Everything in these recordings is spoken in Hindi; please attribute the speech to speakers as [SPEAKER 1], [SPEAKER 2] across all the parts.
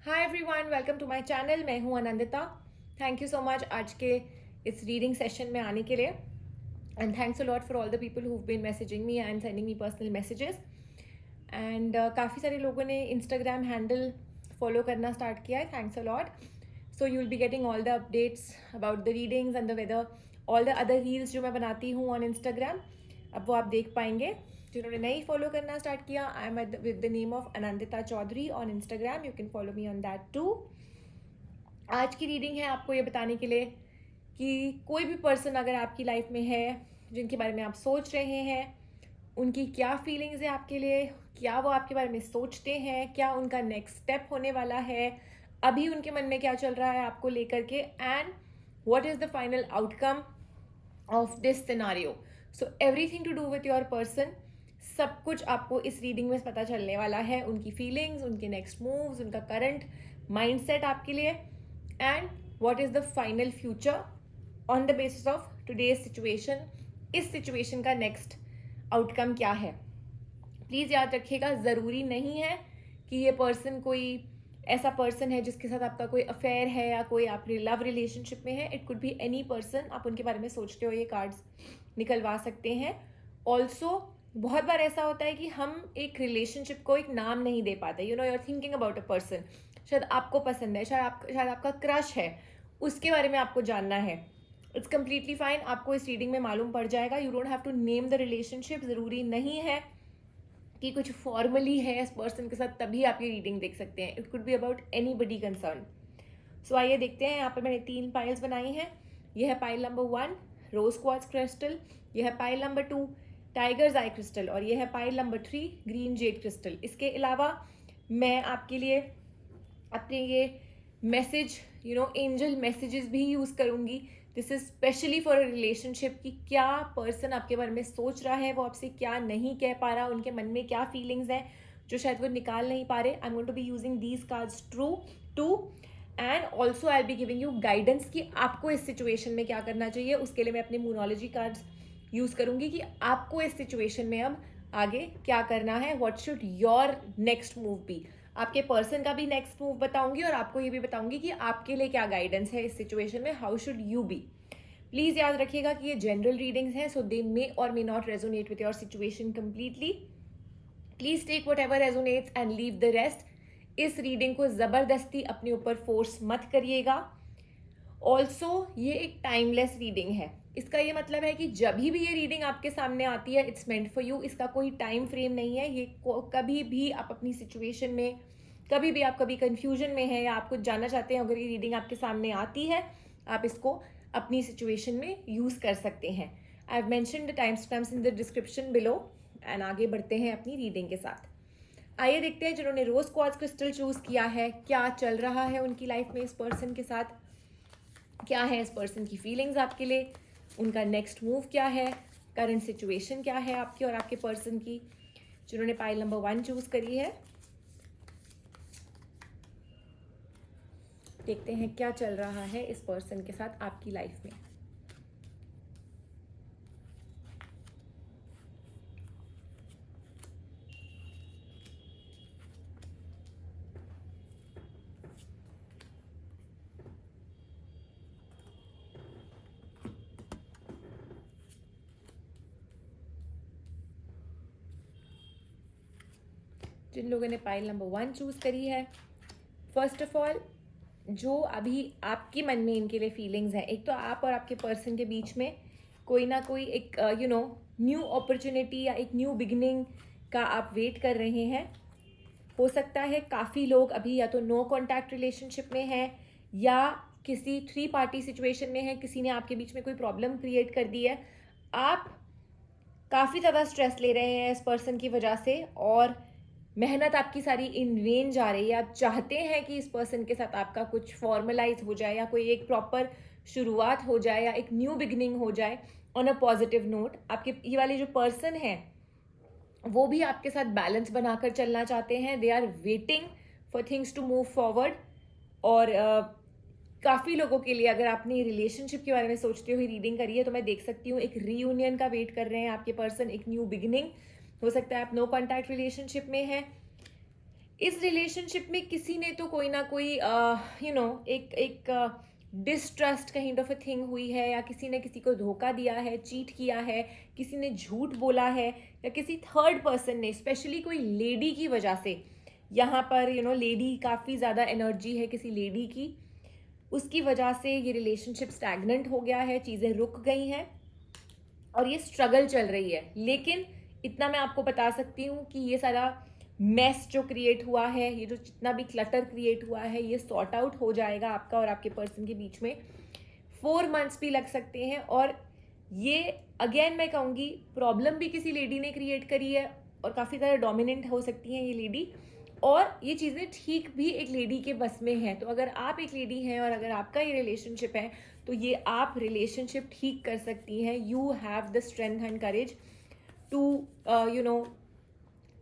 [SPEAKER 1] Hi everyone, welcome to my channel. मैं हूं Anandita. Thank you so much आज के इस रीडिंग सेशन में आने के लिए and thanks a lot for all the people who been messaging me and sending me personal messages. And काफ़ी सारे लोगों ने इंस्टाग्राम हैंडल फॉलो करना स्टार्ट किया है। Thanks a lot. So you will be getting all the updates about the readings and the weather all the other reels जो मैं बनाती हूँ ऑन इंस्टाग्राम, अब वो आप देख पाएंगे। जिन्होंने नहीं फॉलो करना स्टार्ट किया, I am with the name of Anandita Chaudhary on Instagram. You can follow me on that too. आज की रीडिंग है आपको ये बताने के लिए कि कोई भी पर्सन अगर आपकी लाइफ में है जिनके बारे में आप सोच रहे हैं, उनकी क्या फीलिंग्स है आपके लिए, क्या वो आपके बारे में सोचते हैं, क्या उनका नेक्स्ट स्टेप होने वाला है, अभी उनके मन में क्या चल रहा है आपको लेकर के, and what is the final outcome of this scenario. So everything to do with your person, सब कुछ आपको इस रीडिंग में पता चलने वाला है। उनकी फीलिंग्स, उनके नेक्स्ट मूव्स, उनका करंट माइंडसेट आपके लिए, and what is the final future on the basis of today's situation. इस सिचुएशन का नेक्स्ट आउटकम क्या है। प्लीज़ याद रखिएगा, ज़रूरी नहीं है कि ये पर्सन कोई ऐसा पर्सन है जिसके साथ आपका कोई अफेयर है या कोई आप लव रिलेशनशिप में है। It could be any person. आप उनके बारे में सोचते हो, ये कार्ड्स निकलवा सकते हैं। ऑल्सो बहुत बार ऐसा होता है कि हम एक रिलेशनशिप को एक नाम नहीं दे पाते। You know, you are thinking about a person, शायद आपको पसंद है, शायद आपका क्रश है, उसके बारे में आपको जानना है। इट्स कम्प्लीटली फाइन, आपको इस रीडिंग में मालूम पड़ जाएगा। You don't have to name the relationship. ज़रूरी नहीं है कि कुछ फॉर्मली है इस पर्सन के साथ तभी आप ये रीडिंग देख सकते हैं। It could be about anybody concern. So आइए देखते हैं। यहाँ पर मैंने 3 पाइल्स बनाई हैं। यह है पाइल नंबर 1 रोज क्वार्ट्ज क्रिस्टल, यह है पाइल नंबर 2 टाइगर्स आई क्रिस्टल, और यह है pile number 3 green Z crystal. इसके अलावा मैं आपके लिए अपने ये मैसेज, एंजल मैसेजेस भी यूज़ करूँगी। This is specially for a relationship कि क्या पर्सन आपके बारे में सोच रहा है, वो आपसे क्या नहीं कह पा रहा, उनके मन में क्या फीलिंग्स हैं जो शायद वो निकाल नहीं पा रहे। I am going to be using these cards true too, and also I be giving you guidance कि आपको इस सिचुएशन में क्या करना चाहिए। उसके लिए मैं अपने मूनोलॉजी कार्ड्स यूज़ करूँगी कि आपको इस सिचुएशन में अब आगे क्या करना है, what should your next move be. आपके पर्सन का भी नेक्स्ट मूव बताऊंगी और आपको ये भी बताऊंगी कि आपके लिए क्या गाइडेंस है इस सिचुएशन में, how should you be. Please याद रखिएगा कि ये जनरल रीडिंग्स हैं, सो दे मे और may not resonate with your situation completely. Please take whatever resonates and leave the rest. इस रीडिंग को ज़बरदस्ती अपने ऊपर फोर्स मत करिएगा। ऑल्सो ये एक टाइमलेस रीडिंग है। इसका ये मतलब है कि जब भी ये रीडिंग आपके सामने आती है, इट्स मेंट फॉर यू। इसका कोई टाइम फ्रेम नहीं है। ये कभी भी आप अपनी सिचुएशन में, कभी भी आप कभी कंफ्यूजन में हैं या आप कुछ जानना चाहते हैं, अगर ये रीडिंग आपके सामने आती है, आप इसको अपनी सिचुएशन में यूज़ कर सकते हैं। I have mentioned the time stamps in the description below. And आगे बढ़ते हैं अपनी रीडिंग के साथ। आइए देखते हैं जिन्होंने रोज क्वार्ट्ज क्रिस्टल चूज किया है, क्या चल रहा है उनकी लाइफ में इस पर्सन के साथ, क्या है इस पर्सन की फीलिंग्स आपके लिए, उनका नेक्स्ट मूव क्या है, करंट सिचुएशन क्या है आपकी और आपके पर्सन की। जिन्होंने पाइल नंबर 1 चूज करी है, देखते हैं क्या चल रहा है इस पर्सन के साथ आपकी लाइफ में। जिन लोगों ने पाइल नंबर 1 चूज करी है, फर्स्ट ऑफ ऑल जो अभी आपके मन में इनके लिए फीलिंग्स हैं, एक तो आप और आपके पर्सन के बीच में कोई ना कोई एक न्यू अपॉर्चुनिटी या एक न्यू बिगिनिंग का आप वेट कर रहे हैं। हो सकता है काफ़ी लोग अभी या तो नो कॉन्टैक्ट रिलेशनशिप में हैं या किसी 3 पार्टी सिचुएशन में है, किसी ने आपके बीच में कोई प्रॉब्लम क्रिएट कर दी है। आप काफ़ी ज़्यादा स्ट्रेस ले रहे हैं इस पर्सन की वजह से और मेहनत आपकी सारी इन वेन जा रही है। आप चाहते हैं कि इस पर्सन के साथ आपका कुछ फॉर्मलाइज हो जाए या कोई एक प्रॉपर शुरुआत हो जाए या एक न्यू बिगनिंग हो जाए ऑन अ पॉजिटिव नोट। आपके ये वाले जो पर्सन है वो भी आपके साथ बैलेंस बनाकर चलना चाहते हैं। They are waiting for things to move forward. और काफ़ी लोगों के लिए, अगर आपने रिलेशनशिप के बारे में सोचते हुए रीडिंग करी है, तो मैं देख सकती हूँ एक रीयूनियन का वेट कर रहे हैं आपके पर्सन, एक न्यू बिगिनिंग। हो सकता है आप नो कॉन्टैक्ट रिलेशनशिप में हैं इस रिलेशनशिप में किसी ने तो कोई ना कोई एक distrust kind of a thing हुई है, या किसी ने किसी को धोखा दिया है, चीट किया है, किसी ने झूठ बोला है, या किसी थर्ड पर्सन ने, स्पेशली कोई लेडी की वजह से, यहाँ पर लेडी काफ़ी ज़्यादा एनर्जी है किसी लेडी की, उसकी वजह से ये रिलेशनशिप स्टैग्नेंट हो गया है, चीज़ें रुक गई हैं और ये स्ट्रगल चल रही है। लेकिन इतना मैं आपको बता सकती हूँ कि ये सारा मेस जो क्रिएट हुआ है, ये जो जितना भी क्लटर क्रिएट हुआ है, ये सॉर्ट आउट हो जाएगा आपका और आपके पर्सन के बीच में। 4 मंथ्स भी लग सकते हैं, और ये अगेन मैं कहूँगी प्रॉब्लम भी किसी लेडी ने क्रिएट करी है और काफ़ी ज़्यादा डोमिनेंट हो सकती हैं ये लेडी, और ये चीज़ें ठीक भी एक लेडी के बस में हैं। तो अगर आप एक लेडी हैं और अगर आपका ये रिलेशनशिप है, तो ये आप रिलेशनशिप ठीक कर सकती हैं। You have the strength and courage to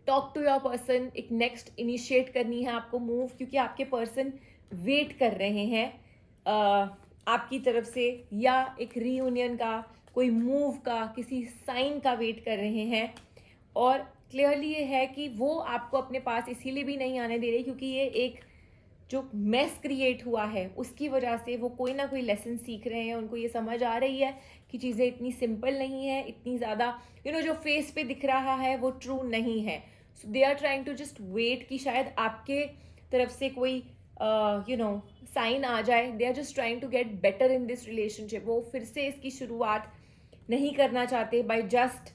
[SPEAKER 1] talk to your person, एक नेक्स्ट इनिशिएट करनी है आपको मूव, क्योंकि आपके पर्सन वेट कर रहे हैं आपकी तरफ से, या एक रीयूनियन का, कोई मूव का, किसी साइन का वेट कर रहे हैं। और क्लियरली ये है कि वो आपको अपने पास इसीलिए भी नहीं आने दे रहे क्योंकि ये एक जो मेस क्रिएट हुआ है उसकी वजह से वो कोई ना कोई लेसन सीख रहे हैं। उनको ये समझ आ रही है कि चीज़ें इतनी सिंपल नहीं है, इतनी ज़्यादा जो फेस पे दिख रहा है वो ट्रू नहीं है। So they are trying to just wait कि शायद आपके तरफ से कोई साइन आ जाए। They are just trying to get better in this relationship. वो फिर से इसकी शुरुआत नहीं करना चाहते by just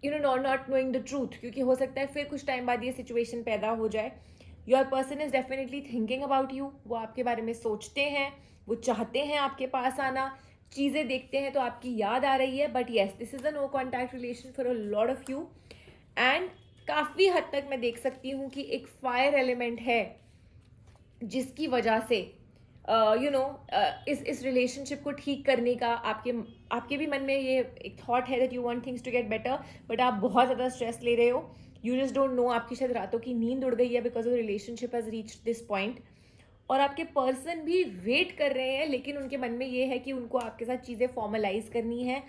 [SPEAKER 1] not knowing the truth, क्योंकि हो सकता है फिर कुछ टाइम बाद ये सिचुएशन पैदा हो जाए। Your person is definitely thinking about you, वो आपके बारे में सोचते हैं, वो चाहते हैं आपके पास आना, चीज़ें देखते हैं तो आपकी याद आ रही है। But yes, this is a no contact relation for a lot of you, and काफ़ी हद तक मैं देख सकती हूँ कि एक फायर एलिमेंट है जिसकी वजह से इस रिलेशनशिप को ठीक करने का आपके भी मन में ये एक थॉट है that you want things to get better, but आप बहुत ज़्यादा स्ट्रेस ले रहे हो। यू जस्ट डोंट नो, आपकी शायद रातों की नींद उड़ गई है because of relationship has reach this point. और आपके पर्सन भी वेट कर रहे हैं, लेकिन उनके मन में ये है कि उनको आपके साथ चीज़ें फॉर्मलाइज करनी है,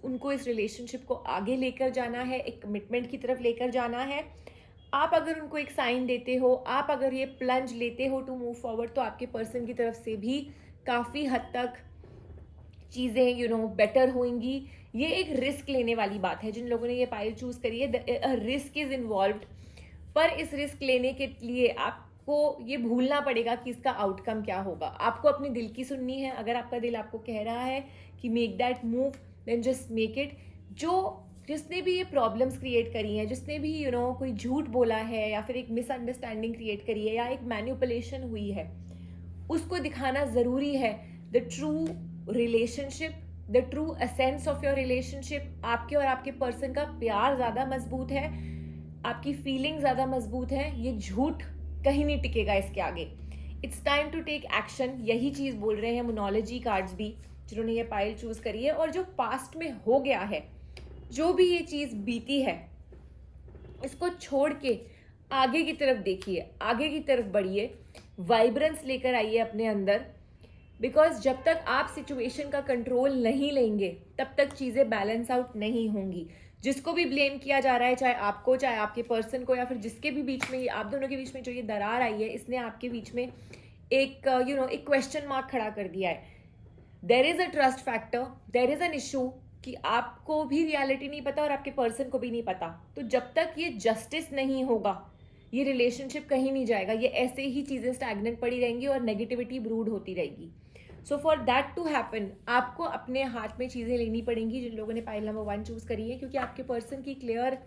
[SPEAKER 1] उनको इस रिलेशनशिप को आगे लेकर जाना है, एक कमिटमेंट की तरफ लेकर जाना है। आप अगर उनको एक साइन देते हो, आप अगर ये प्लंज लेते हो टू मूव फॉरवर्ड, तो आपके पर्सन की तरफ से भी काफ़ी हद तक चीज़ें बेटर होंगी। ये एक रिस्क लेने वाली बात है। जिन लोगों ने ये पाइल चूज़ करी है, रिस्क इज़ इन्वॉल्व्ड, पर इस रिस्क लेने के लिए आपको ये भूलना पड़ेगा कि इसका आउटकम क्या होगा। आपको अपने दिल की सुननी है। अगर आपका दिल आपको कह रहा है कि make that move, then just make it. जिसने भी ये प्रॉब्लम्स क्रिएट करी हैं, जिसने भी कोई झूठ बोला है, या फिर एक मिसअंडरस्टैंडिंग क्रिएट करी है, या एक मैनिपुलेशन हुई है, उसको दिखाना ज़रूरी है। The true relationship, the true essence of your relationship, आपके और आपके पर्सन का प्यार ज़्यादा मजबूत है, आपकी फीलिंग ज़्यादा मजबूत है। ये झूठ कहीं नहीं टिकेगा इसके आगे। It's time to take action, यही चीज़ बोल रहे हैं मोनोलॉजी कार्ड्स भी, जिन्होंने ये पाइल चूज़ करी है। और जो पास्ट में हो गया है, जो भी ये चीज़ बीती है, इसको छोड़ के आगे की तरफ देखिए, आगे की तरफ बढ़िए, वाइब्रेंस लेकर आइए अपने अंदर। बिकॉज जब तक आप सिचुएशन का कंट्रोल नहीं लेंगे, तब तक चीज़ें बैलेंस आउट नहीं होंगी। जिसको भी ब्लेम किया जा रहा है, चाहे आपको, चाहे आपके पर्सन को, या फिर जिसके भी बीच में, आप दोनों के बीच में जो ये दरार आई है, इसने आपके बीच में एक एक क्वेश्चन मार्क खड़ा कर दिया है। There is a trust factor, there is an issue कि आपको भी रियलिटी नहीं पता और आपके पर्सन को भी नहीं पता। तो जब तक ये जस्टिस नहीं होगा, ये रिलेशनशिप कहीं नहीं जाएगा। ये ऐसे ही चीज़ें स्टैग्नेंट पड़ी रहेंगी और नेगेटिविटी ब्रूड होती रहेगी। So for that to happen, आपको अपने हाथ में चीज़ें लेनी पड़ेंगी। जिन लोगों ने पाइल नंबर 1 चूज़ करी है, क्योंकि आपके पर्सन की क्लियर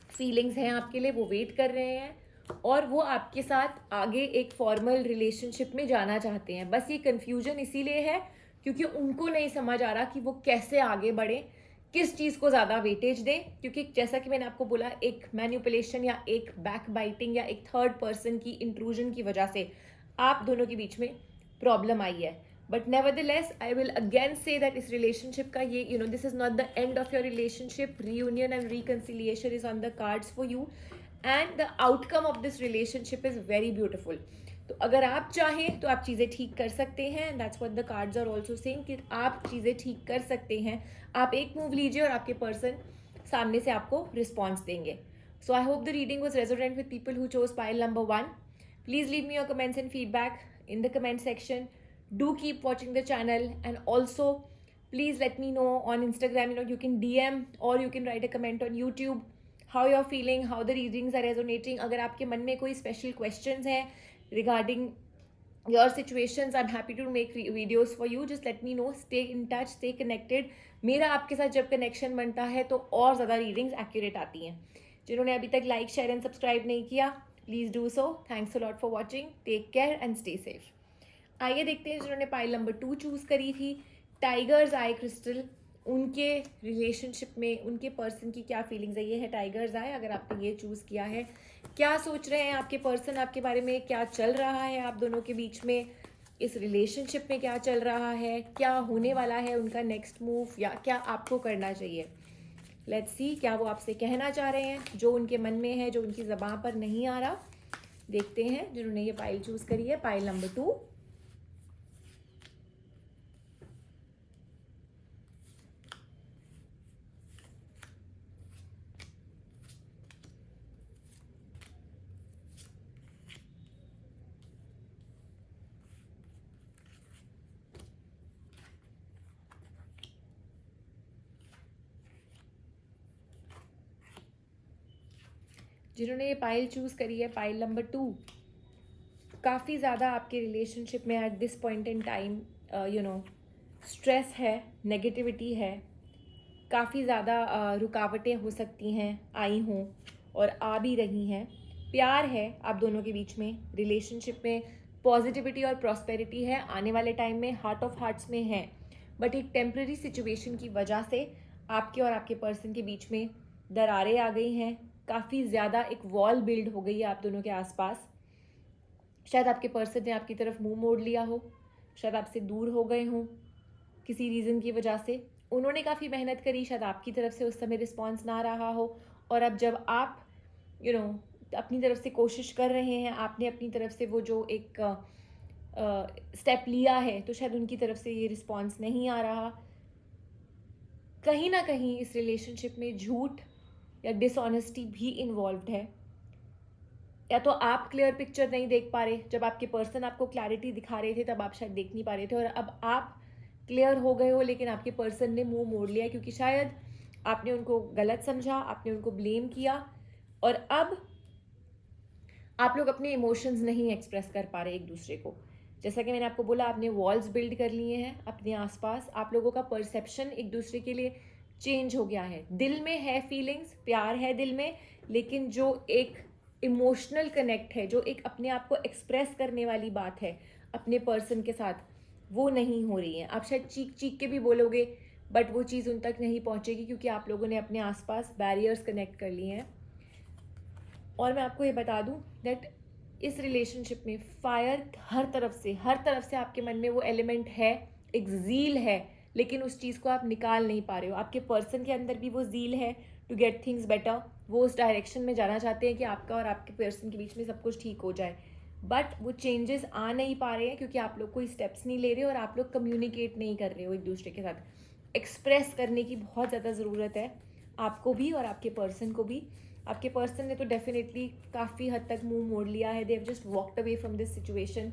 [SPEAKER 1] फीलिंग्स हैं आपके लिए, वो वेट कर रहे हैं और वो आपके साथ आगे एक फॉर्मल रिलेशनशिप में जाना चाहते हैं। बस ये कन्फ्यूजन इसीलिए है क्योंकि उनको नहीं समझ आ रहा कि वो कैसे आगे बढ़े, किस चीज़ को ज़्यादा वेटेज दें। क्योंकि जैसा कि मैंने आपको बोला, एक मैनिपुलेशन या एक बैक बाइटिंग या एक थर्ड पर्सन की इंट्रूजन की वजह से आप दोनों के बीच में प्रॉब्लम आई है। But nevertheless I will again say that इस रिलेशनशिप का ये this is not the end of your relationship. Reunion and reconciliation is on the cards for you, and the outcome of this relationship is very beautiful. तो अगर आप चाहें तो आप चीज़ें ठीक कर सकते हैं। That's what the cards are also saying कि आप चीज़ें ठीक कर सकते हैं। आप एक मूव लीजिए और आपके पर्सन सामने से आपको रिस्पॉन्स देंगे। So I hope the reading was resonant with people who chose pile number 1. Please leave me your comments and feedback in the comment section. Do keep watching the channel, and also please let me know on Instagram. You can DM or you can write a comment on YouTube how you're feeling, how the readings are resonating. अगर आपके मन में कोई special questions हैं regarding your situations, I'm happy to make videos for you. Just let me know. Stay in touch, stay connected. मेरा आपके साथ जब connection बनता है तो और ज़्यादा readings accurate आती हैं. जिन्होंने अभी तक like, share and subscribe नहीं किया, please do so. Thanks a lot for watching. Take care and stay safe. आइए देखते हैं जिन्होंने पाइल नंबर 2 चूज़ करी थी, टाइगर्स आई क्रिस्टल. उनके रिलेशनशिप में उनके पर्सन की क्या फीलिंग्स है. ये है टाइगर्स आई. अगर आपने ये चूज़ किया है, क्या सोच रहे हैं आपके पर्सन आपके बारे में, क्या चल रहा है आप दोनों के बीच में, इस रिलेशनशिप में क्या चल रहा है, क्या होने वाला है उनका नेक्स्ट मूव, या क्या आपको करना चाहिए. लेट्स सी क्या वो आपसे कहना चाह रहे हैं, जो उनके मन में है, जो उनकी ज़बान पर नहीं आ रहा. देखते हैं जिन्होंने ये पाइल चूज़ करी है, पाइल नंबर 2. जिन्होंने ये पाइल चूज़ करी है, पाइल नंबर 2, काफ़ी ज़्यादा आपके रिलेशनशिप में eight this point in time stress है, नेगेटिविटी है, काफ़ी ज़्यादा रुकावटें हो सकती हैं, आई हों और आ भी रही हैं. प्यार है आप दोनों के बीच में, रिलेशनशिप में पॉजिटिविटी और प्रॉस्पेरिटी है, आने वाले टाइम में हार्ट ऑफ हार्ट्स में है. बट एक टेम्प्रेरी सिचुएशन की वजह से आपके और आपके पर्सन के बीच में दरारें आ गई हैं. काफ़ी ज़्यादा एक वॉल बिल्ड हो गई है आप दोनों के आसपास. शायद आपके पर्सन ने आपकी तरफ मुंह मोड़ लिया हो, शायद आपसे दूर हो गए हों किसी रीज़न की वजह से. उन्होंने काफ़ी मेहनत करी, शायद आपकी तरफ से उस समय रिस्पॉन्स ना रहा हो, और अब जब आप अपनी तरफ से कोशिश कर रहे हैं, आपने अपनी तरफ से वो जो एक स्टेप लिया है, तो शायद उनकी तरफ से ये रिस्पॉन्स नहीं आ रहा. कहीं ना कहीं इस रिलेशनशिप में झूठ या डिसऑनेस्टी भी इन्वॉल्व्ड है, या तो आप क्लियर पिक्चर नहीं देख पा रहे. जब आपके पर्सन आपको क्लैरिटी दिखा रहे थे तब आप शायद देख नहीं पा रहे थे, और अब आप क्लियर हो गए हो लेकिन आपके पर्सन ने मुंह मोड़ लिया, क्योंकि शायद आपने उनको गलत समझा, आपने उनको ब्लेम किया, और अब आप लोग अपने इमोशंस नहीं एक्सप्रेस कर पा रहे एक दूसरे को. जैसा कि मैंने आपको बोला, आपने वॉल्स बिल्ड कर लिए हैं अपने आसपास. आप लोगों का परसेप्शन एक दूसरे के लिए चेंज हो गया है. दिल में है फीलिंग्स, प्यार है दिल में, लेकिन जो एक इमोशनल कनेक्ट है, जो एक अपने आप को एक्सप्रेस करने वाली बात है अपने पर्सन के साथ, वो नहीं हो रही है. आप शायद चीख चीख के भी बोलोगे, बट वो चीज़ उन तक नहीं पहुंचेगी, क्योंकि आप लोगों ने अपने आसपास बैरियर्स कनेक्ट कर लिए हैं. और मैं आपको ये बता दूं दैट इस रिलेशनशिप में फायर हर तरफ से आपके मन में वो एलिमेंट है, एक ज़ील है, लेकिन उस चीज़ को आप निकाल नहीं पा रहे हो. आपके पर्सन के अंदर भी वो ज़ील है टू गेट थिंग्स बेटर. वो उस डायरेक्शन में जाना चाहते हैं कि आपका और आपके पर्सन के बीच में सब कुछ ठीक हो जाए, बट वो चेंजेस आ नहीं पा रहे हैं, क्योंकि आप लोग कोई स्टेप्स नहीं ले रहे हो और आप लोग कम्युनिकेट नहीं कर रहे हो एक दूसरे के साथ. एक्सप्रेस करने की बहुत ज़्यादा ज़रूरत है आपको भी और आपके पर्सन को भी. आपके पर्सन ने तो डेफिनेटली काफ़ी हद तक मुंह मोड़ लिया है. They have just walked away from this situation,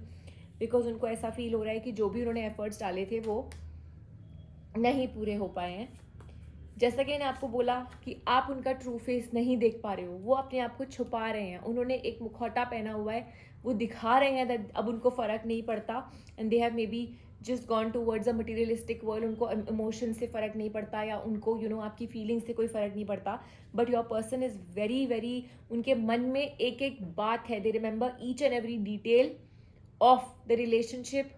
[SPEAKER 1] because उनको ऐसा फील हो रहा है कि जो भी उन्होंने एफर्ट्स डाले थे वो नहीं पूरे हो पाए हैं. जैसा कि मैंने आपको बोला कि आप उनका ट्रू फेस नहीं देख पा रहे हो, वो अपने आप को छुपा रहे हैं. उन्होंने एक मुखौटा पहना हुआ है, वो दिखा रहे हैं दैट अब उनको फ़र्क नहीं पड़ता, and they have may be just gone towards a materialistic world. उनको इमोशन से फ़र्क नहीं पड़ता, या उनको आपकी फीलिंग्स से कोई फ़र्क नहीं पड़ता. But your person is very very, उनके मन में एक एक बात है. They remember each and every detail of the relationship,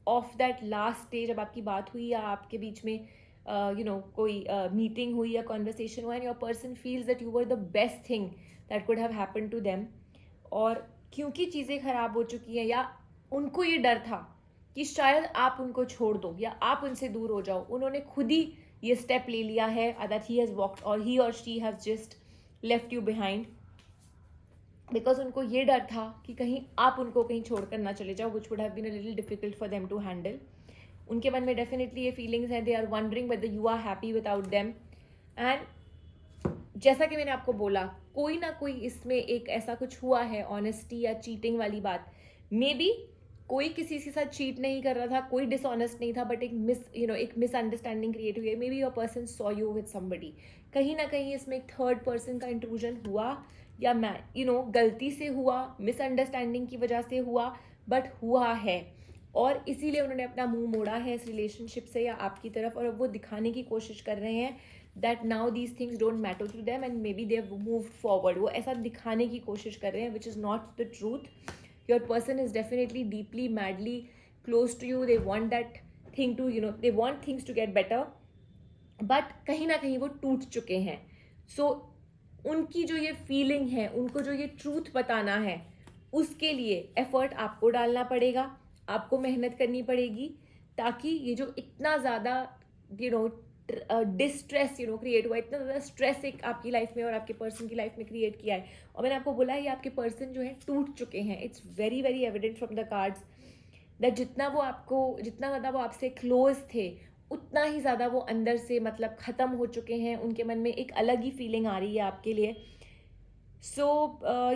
[SPEAKER 1] of that last stage, जब आपकी बात हुई या आपके बीच में कोई मीटिंग हुई या कॉन्वर्सेशन हुआ, and your person feels that you were the best thing that could have happen to them. और क्योंकि चीज़ें ख़राब हो चुकी हैं, या उनको ये डर था कि शायद आप उनको छोड़ दो या आप उनसे दूर हो जाओ, उन्होंने खुद ही ये स्टेप ले लिया है दैट ही हैज़ वॉक्ड और ही और she has just left you behind, because उनको ये डर था कि कहीं आप उनको कहीं छोड़कर ना चले जाओ, which would have been a little difficult for them to handle. उनके मन में डेफिनेटली ये फीलिंग्स हैं. They are wondering whether you are happy without them. And जैसा कि मैंने आपको बोला, कोई ना कोई इसमें एक ऐसा कुछ हुआ है, ऑनेस्टी या चीटिंग वाली बात। मे बी कोई किसी के साथ चीट नहीं कर रहा था, कोई डिसऑनेस्ट नहीं था, बट एक मिसअंडरस्टैंडिंग क्रिएट हुई है। May be your person saw you with somebody. कहीं ना कहीं इसमें एक थर्ड पर्सन का इंट्रूजन हुआ, या गलती से हुआ, मिसअंडरस्टैंडिंग की वजह से हुआ, बट हुआ है। और इसीलिए उन्होंने अपना मुंह मोड़ा है इस रिलेशनशिप से या आपकी तरफ, और अब वो दिखाने की कोशिश कर रहे हैं that now these things don't matter to them and maybe they have moved forward. वो ऐसा दिखाने की कोशिश कर रहे हैं which is not the truth. Your person is definitely deeply, madly close to you. They want that thing to, they want things to get better. But कहीं ना कहीं वो टूट चुके हैं. So उनकी जो ये फीलिंग है, उनको जो ये ट्रूथ बताना है, उसके लिए एफर्ट आपको डालना पड़ेगा, आपको मेहनत करनी पड़ेगी, ताकि ये जो इतना ज़्यादा डिस्ट्रेस क्रिएट हुआ, इतना ज़्यादा स्ट्रेस एक आपकी लाइफ में और आपके पर्सन की लाइफ में क्रिएट किया है, और मैंने आपको बोला है ये आपके पर्सन जो है टूट चुके हैं. It's very very evident from the cards that जितना ज़्यादा वो आपसे क्लोज थे, उतना ही ज़्यादा वो अंदर से ख़त्म हो चुके हैं. उनके मन में एक अलग ही फीलिंग आ रही है आपके लिए. So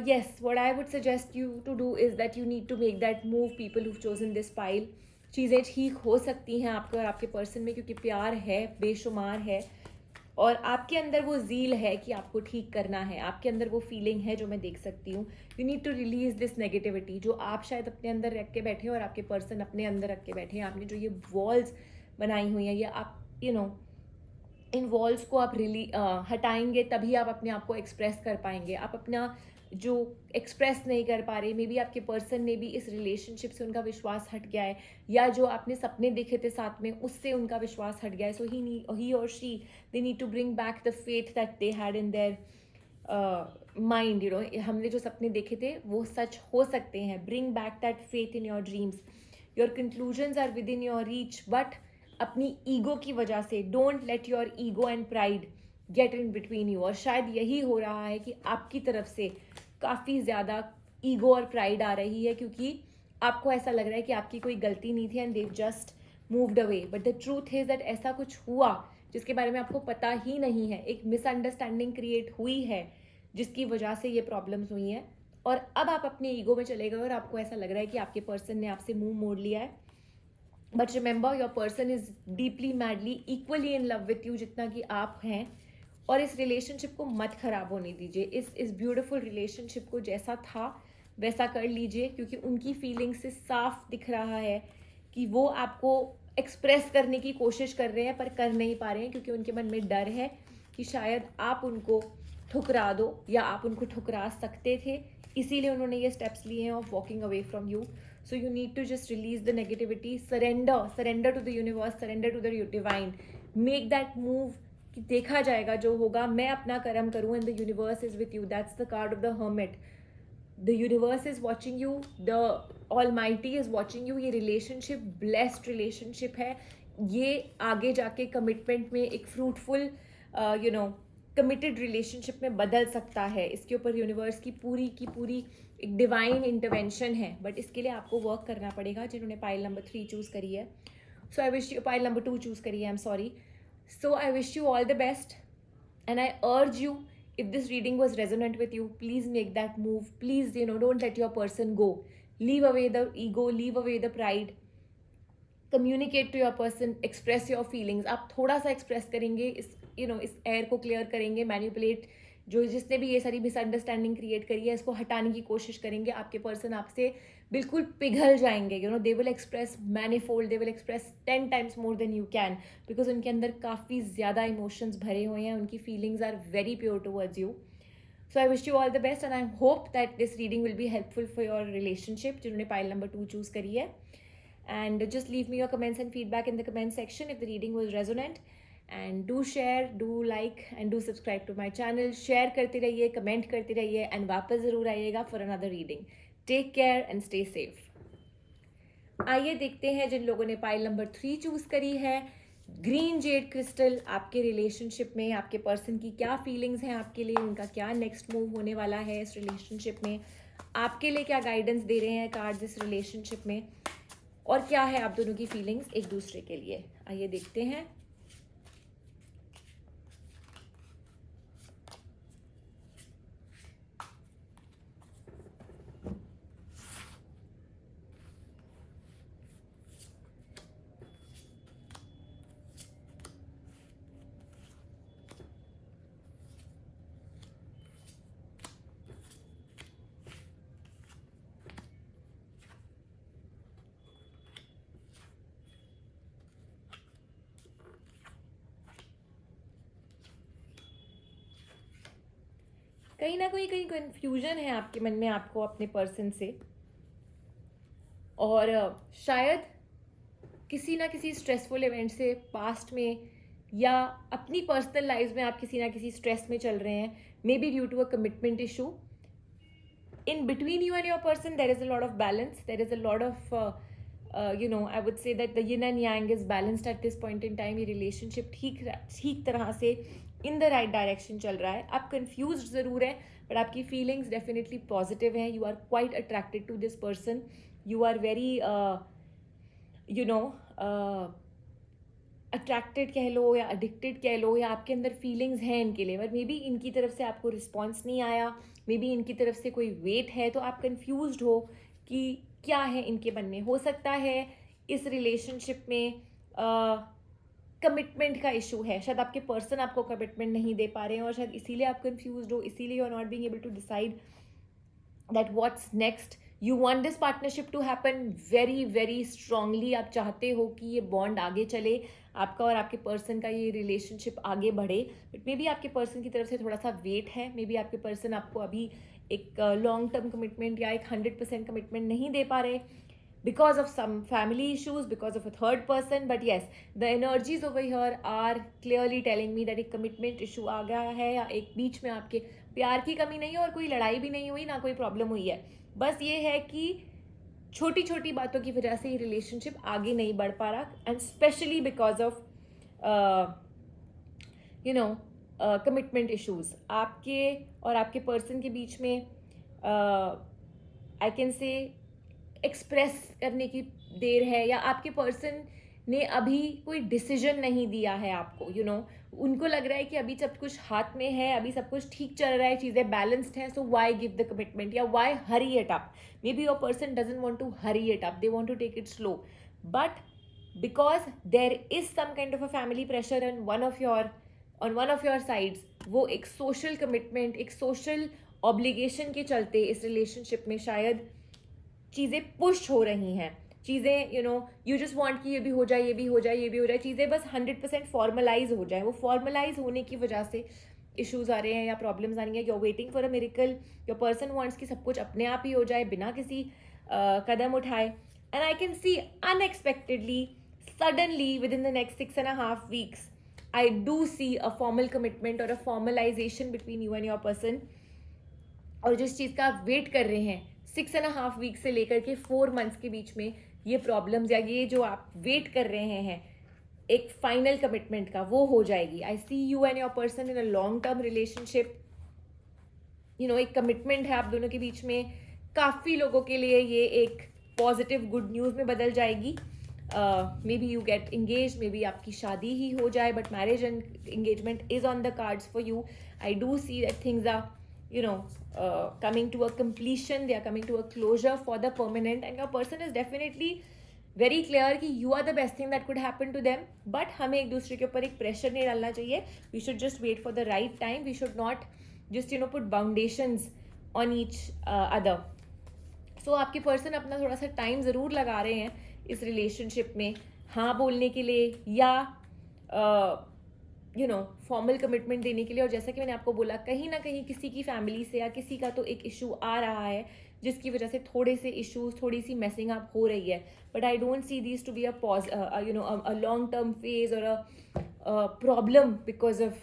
[SPEAKER 1] yes, what I would suggest you to do is that you need to make that move. People who've chosen this pile, चीज़ें ठीक हो सकती हैं आपके और आपके पर्सन में, क्योंकि प्यार है, बेशुमार है, और आपके अंदर वो ज़ील है कि आपको ठीक करना है. आपके अंदर वो फीलिंग है जो मैं देख सकती हूँ. You need to release this negativity जो आप शायद अपने अंदर रख के बैठे हैं और आपके पर्सन अपने अंदर रख के बैठे हैं. आपने जो ये वॉल्स बनाई हुई हैं, ये आप इन वॉल्स को आप हटाएंगे, तभी आप अपने आप को एक्सप्रेस कर पाएंगे. आप अपना जो एक्सप्रेस नहीं कर पा रहे, मे बी आपके पर्सन ने भी इस रिलेशनशिप से उनका विश्वास हट गया है, या जो आपने सपने देखे थे साथ में उससे उनका विश्वास हट गया है. सो ही और she they need to bring back the faith that they had in their mind. हमने जो सपने देखे थे वो सच हो सकते हैं. Bring back that faith in your dreams. Your conclusions are within your reach, but अपनी ईगो की वजह से don't let your ego and pride get in between you. और शायद यही हो रहा है कि आपकी तरफ से काफ़ी ज़्यादा ईगो और प्राइड आ रही है, क्योंकि आपको ऐसा लग रहा है कि आपकी कोई गलती नहीं थी and they've just moved away. But the truth is that ऐसा कुछ हुआ जिसके बारे में आपको पता ही नहीं है. एक मिसअंडरस्टैंडिंग क्रिएट हुई है जिसकी वजह से ये प्रॉब्लम्स हुई हैं, और अब आप अपने ईगो में चले गए और आपको ऐसा लग रहा है कि आपके पर्सन ने आपसे मुंह मोड़ लिया है. But remember, your person is deeply madly equally in love with you जितना कि आप हैं. और इस रिलेशनशिप को मत खराब होने दीजिए. इस ब्यूटीफुल रिलेशनशिप को जैसा था वैसा कर लीजिए, क्योंकि उनकी फीलिंग से साफ दिख रहा है कि वो आपको एक्सप्रेस करने की कोशिश कर रहे हैं पर कर नहीं पा रहे हैं, क्योंकि उनके मन में डर है कि शायद आप उनको ठुकरा दो या आप उनको ठुकरा सकते थे. इसीलिए उन्होंने ये स्टेप्स लिए हैं of walking away from you. So you need to just release the negativity, surrender to the universe, surrender to the divine. Make that move कि देखा जाएगा जो होगा. मैं अपना कर्म करूँ and the universe is with you. That's the card of the hermit. The universe is watching you. The Almighty is watching you. ये relationship blessed relationship है. ये आगे जाके commitment में एक fruitful committed relationship में बदल सकता है. इसके ऊपर यूनिवर्स की पूरी एक डिवाइन इंटरवेंशन है, बट इसके लिए आपको वर्क करना पड़ेगा. जिन्होंने पाइल नंबर 3 चूज़ करी है, so I wish you, pile number 2 choose करी है, I am sorry. So I wish you all the best and I urge you, if this reading was resonant with you, please make that move. Please, don't let your person go. Leave away the ego, leave away the pride. Communicate to your person, express your feelings. आप थोड़ा सा एक्सप्रेस करेंगे, इस एयर को क्लियर करेंगे. मैनिपुलेट जिसने भी ये सारी मिसअंडरस्टैंडिंग क्रिएट करी है, इसको हटाने की कोशिश करेंगे. आपके पर्सन आपसे बिल्कुल पिघल जाएंगे. They will express manifold, they will express 10 times more than you can, because उनके अंदर काफ़ी ज़्यादा इमोशंस भरे हुए हैं. उनकी feelings are very pure towards you. So I wish you all the best and I hope that this reading will be helpful for your relationship. जिन्होंने पाइल नंबर 2 चूज़ करी है, and just leave me your comments and feedback in the comment section if the reading was resonant. And do share, do like and do subscribe to my channel. Share करते रहिए, comment करते रहिए and वापस ज़रूर आइएगा for another reading. Take care and stay safe. आइए देखते हैं जिन लोगों ने पाइल नंबर 3 चूज़ करी है. ग्रीन जेड क्रिस्टल आपके रिलेशनशिप में, आपके पर्सन की क्या फीलिंग्स हैं आपके लिए, उनका क्या नेक्स्ट मूव होने वाला है इस रिलेशनशिप में, आपके लिए क्या गाइडेंस दे रहे हैं कार्ड्स इस रिलेशनशिप में, और क्या है आप दोनों की फीलिंग्स एक दूसरे के लिए. आइए देखते हैं. कहीं ना कहीं कन्फ्यूजन है आपके मन में आपको अपने पर्सन से, और शायद किसी ना किसी स्ट्रेसफुल इवेंट से पास्ट में या अपनी पर्सनल लाइफ में आप किसी ना किसी स्ट्रेस में चल रहे हैं, maybe due to a commitment issue. In between you and your person, there is a lot of balance. There is a lot of I would say that the yin and yang is balanced at this point in time. ये relationship ठीक तरह से in the right direction चल रहा है. आप confused ज़रूर हैं, but आपकी feelings definitely positive हैं. You are quite attracted to this person. You are very attracted कह लो या एडिक्टेड कह लो, या आपके अंदर फीलिंग्स हैं इनके लिए, बट मे बी इनकी तरफ से आपको रिस्पॉन्स नहीं आया, मे बी इनकी तरफ से कोई वेट है, तो आप कंफ्यूज्ड हो कि क्या है इनके मन में. हो सकता है इस रिलेशनशिप में कमिटमेंट का इशू है, शायद आपके पर्सन आपको कमिटमेंट नहीं दे पा रहे हैं और शायद इसीलिए आप कंफ्यूज्ड हो, इसीलिए you are not being able to decide that what's next. You want this partnership to happen very very strongly. आप चाहते हो कि ये बॉन्ड आगे चले, आपका और आपके पर्सन का ये रिलेशनशिप आगे बढ़े, बट मे बी आपके पर्सन की तरफ से थोड़ा सा वेट है. मे बी आपके पर्सन आपको अभी एक लॉन्ग टर्म कमिटमेंट या एक 100% कमिटमेंट नहीं दे पा रहे because of some family issues, because of a third person. But yes, the energies over here are clearly telling me that एक commitment issue आ गया है, या एक बीच में आपके प्यार की कमी नहीं है और कोई लड़ाई भी नहीं हुई, ना कोई प्रॉब्लम हुई है. बस ये है कि छोटी छोटी बातों की वजह से ये रिलेशनशिप आगे नहीं बढ़ पा रहा, and specially because of commitment issues आपके और आपके पर्सन के बीच में. आई कैन से एक्सप्रेस करने की देर है, या आपके पर्सन ने अभी कोई डिसीजन नहीं दिया है आपको. उनको लग रहा है कि अभी सब कुछ हाथ में है, अभी सब कुछ ठीक चल रहा है, चीज़ें बैलेंस्ड हैं, so why give the commitment या why hurry it up. Maybe your person doesn't want to hurry it up, they want to take it slow, but because there is some kind of a family pressure on one of your sides, वो एक सोशल कमिटमेंट, एक सोशल ऑब्लिगेशन के चलते इस रिलेशनशिप में शायद चीज़ें पुश हो रही हैं. चीज़ें यू जस्ट वांट कि ये भी हो जाए, ये भी हो जाए, ये भी हो जाए, चीज़ें बस 100% फॉर्मलाइज हो जाए. वो फॉर्मलाइज होने की वजह से इश्यूज आ रहे हैं या प्रॉब्लम्स आ रही हैं. You are waiting for a miracle, your person wants कि सब कुछ अपने आप ही हो जाए बिना किसी कदम उठाए. And I can see unexpectedly, suddenly within the next 6.5 weeks, I do see a formal commitment और a formalisation between you and your person. और जिस चीज़ का आप वेट कर रहे हैं 6.5 weeks से लेकर के 4 months के बीच में, ये प्रॉब्लम्स या ये जो आप वेट कर रहे हैं एक फाइनल कमिटमेंट का, वो हो जाएगी. I see you and your person in a long term relationship. एक कमिटमेंट है आप दोनों के बीच में. काफ़ी लोगों के लिए ये एक पॉजिटिव गुड न्यूज़ में बदल जाएगी. Maybe you get engage, maybe आपकी शादी ही हो जाए, but marriage and engagement is on the cards for you. I do see that things are coming to a completion, they are coming to a closure for the permanent, and your person is definitely very clear कि you are the best thing that could happen to them. but हमें एक दूसरे के ऊपर एक pressure नहीं डालना चाहिए. we should just wait for the right time. we should not just put foundations on each other. so आपके person अपना थोड़ा सा टाइम ज़रूर लगा रहे हैं इस रिलेशनशिप में हाँ बोलने के लिए, या फॉर्मल कमिटमेंट देने के लिए. और जैसा कि मैंने आपको बोला, कहीं ना कहीं किसी की फैमिली से या किसी का तो एक इशू आ रहा है जिसकी वजह से थोड़े से इश्यूज, थोड़ी सी मेसिंग अप हो रही है. But I don't see this to be a long term phase और a problem because of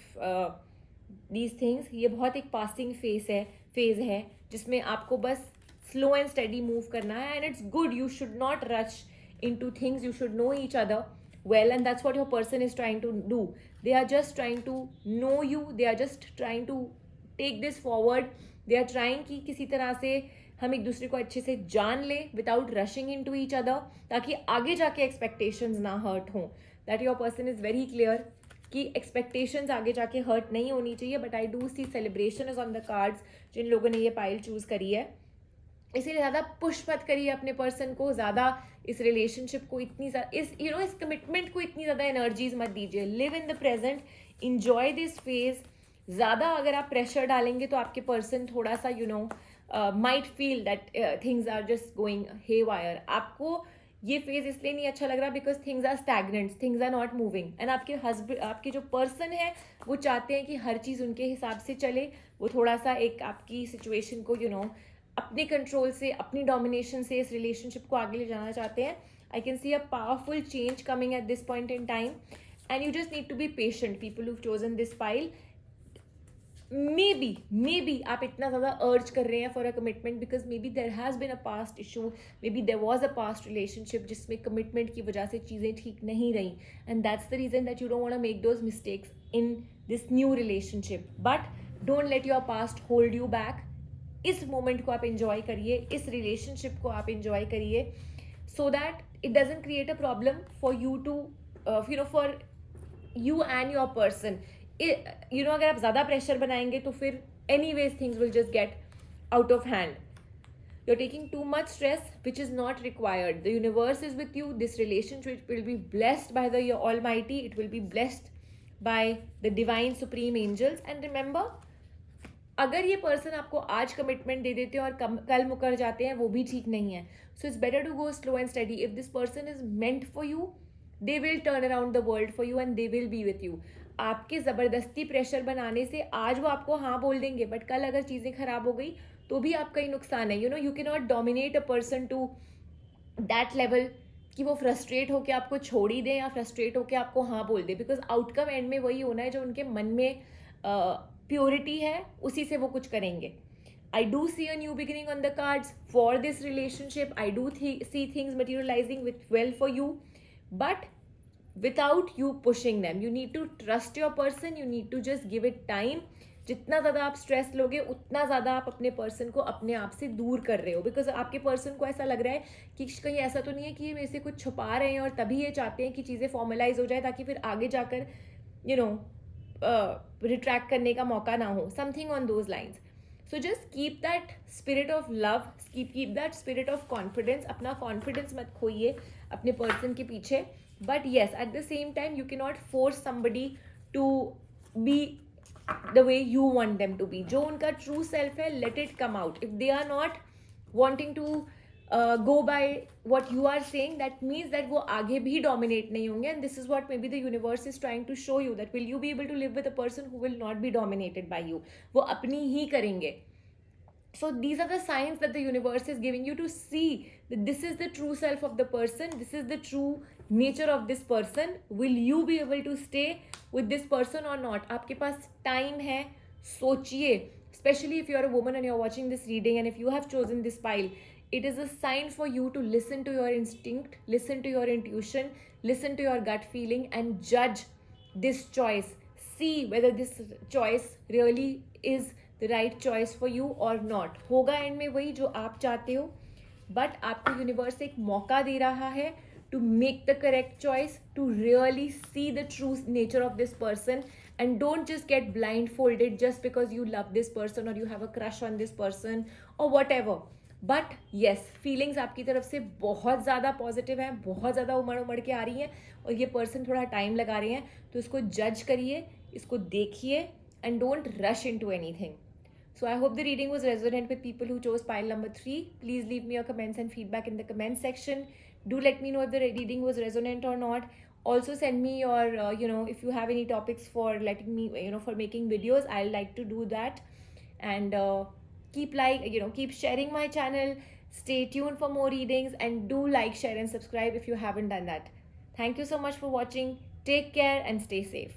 [SPEAKER 1] these things. ये बहुत एक पासिंग फेज है जिसमें आपको बस स्लो एंड स्टडी मूव करना है. And it's good, you should not rush in two things, you should know each other well, and that's what your person is trying to do. They are just trying to know you, they are just trying to take this forward. They are trying कि किसी तरह से हम एक दूसरे को अच्छे से जान ले without rushing into each other, ताकि आगे जाके expectations ना hurt हों. That your person is very clear कि expectations आगे जाके hurt नहीं होनी चाहिए. but I do see celebration is on the cards. जिन लोगों ने ये पाइल चूज करी है, इसीलिए ज़्यादा पुश मत करिए अपने पर्सन को, ज़्यादा इस रिलेशनशिप को इतनी इस कमिटमेंट को इतनी ज़्यादा एनर्जीज मत दीजिए. Live in the present, enjoy this phase. ज़्यादा अगर आप प्रेशर डालेंगे तो आपके पर्सन थोड़ा सा might feel that things are just going haywire. आपको ये फेज इसलिए नहीं अच्छा लग रहा because things are stagnant, things are not moving. And आपके जो पर्सन है वो चाहते हैं कि हर चीज़ उनके हिसाब से चले, वो थोड़ा सा एक आपकी सिचुएशन को अपने कंट्रोल से, अपनी डोमिनेशन से इस रिलेशनशिप को आगे ले जाना चाहते हैं. I can see a powerful change coming at this point in time, and you just need to be patient. People who chosen this pile, maybe आप इतना ज़्यादा अर्ज कर रहे हैं for a commitment because maybe there has been a past issue, maybe there was a past relationship जिसमें कमिटमेंट की वजह से चीज़ें ठीक नहीं रही, and that's the reason that you don't want to make those mistakes in this new relationship. But don't let your past hold you back. इस मोमेंट को आप इंजॉय करिए, इस रिलेशनशिप को आप इंजॉय करिए, so that it doesn't create a problem for you too for you and your person. अगर आप ज़्यादा प्रेशर बनाएंगे तो फिर anyways things will just get out of hand. You're taking too much stress, which is not required. The universe is with you. This relationship will be blessed by the Almighty. It will be blessed by the divine supreme angels. And remember, अगर ये पर्सन आपको आज कमिटमेंट दे देते हैं और कल मुकर जाते हैं, वो भी ठीक नहीं है. So it's better to go slow and steady. If this person is meant for you, they will turn around the world for you and they will be with you. आपके ज़बरदस्ती प्रेशर बनाने से आज वो आपको हाँ बोल देंगे, बट कल अगर चीज़ें खराब हो गई तो भी आपका ही नुकसान है. You can not dominate a person to that level कि वो फ्रस्ट्रेट होकर आपको छोड़ ही दें या फ्रस्ट्रेट होकर आपको हाँ बोल दे, बिकॉज आउटकम एंड में वही होना है जो उनके मन में प्योरिटी है, उसी से वो कुछ करेंगे. I do see a new beginning on the cards for this relationship. I do see things materializing well for you, but without you pushing them. You need to trust your person. You need to just give it time. जितना ज़्यादा आप स्ट्रेस लोगे उतना ज़्यादा आप अपने पर्सन को अपने आप से दूर कर रहे हो, बिकॉज आपके पर्सन को ऐसा लग रहा है कि कहीं ऐसा तो नहीं है कि ये मेरे से कुछ छुपा रहे हैं और तभी ये चाहते हैं कि चीज़ें फॉर्मलाइज हो जाए ताकि फिर आगे जाकर रिट्रैक्ट करने का मौका ना हो. Something on those lines. So just keep that spirit of love, keep that spirit of confidence. अपना confidence मत खोइए अपने person के पीछे. But yes, at the same time, you cannot force somebody to be the way you want them to be. जो उनका true self है, let it come out. If they are not wanting to go by what you are saying, that means that वो आगे भी dominate नहीं होंगे. And this is what maybe the universe is trying to show you, that will you be able to live with a person who will not be dominated by you. वो अपनी ही करेंगे. So these are the signs that the universe is giving you to see that this is the true self of the person, this is the true nature of this person. Will you be able to stay with this person or not? आपके पास time है, सोचिए. Especially if you are a woman and you are watching this reading, and if you have chosen this pile, it is a sign for you to listen to your instinct, listen to your intuition, listen to your gut feeling and judge this choice. See whether this choice really is the right choice for you or not. होगा एंड में वही जो आप चाहते हो, बट आपको यूनिवर्स एक मौका दे रहा है to make the correct choice, to really see the true nature of this person, and don't just get blindfolded just because you love this person or you have a crush on this person or whatever. But yes, feelings आपकी तरफ से बहुत ज़्यादा पॉजिटिव हैं, बहुत ज़्यादा उमड़ के आ रही हैं और ये पर्सन थोड़ा टाइम लगा रहे हैं, तो इसको जज करिए, इसको देखिए and don't rush into anything. So I hope the reading was resonant with people who chose pile number 3. Please leave me your comments and feedback in the comment section. Do let me know if the reading was resonant or not. Also send me your, if you have any topics for letting me, for making videos, I'll like to do that. And keep sharing my channel. Stay tuned for more readings and do like, share and subscribe if you haven't done that. Thank you so much for watching. Take care and stay safe.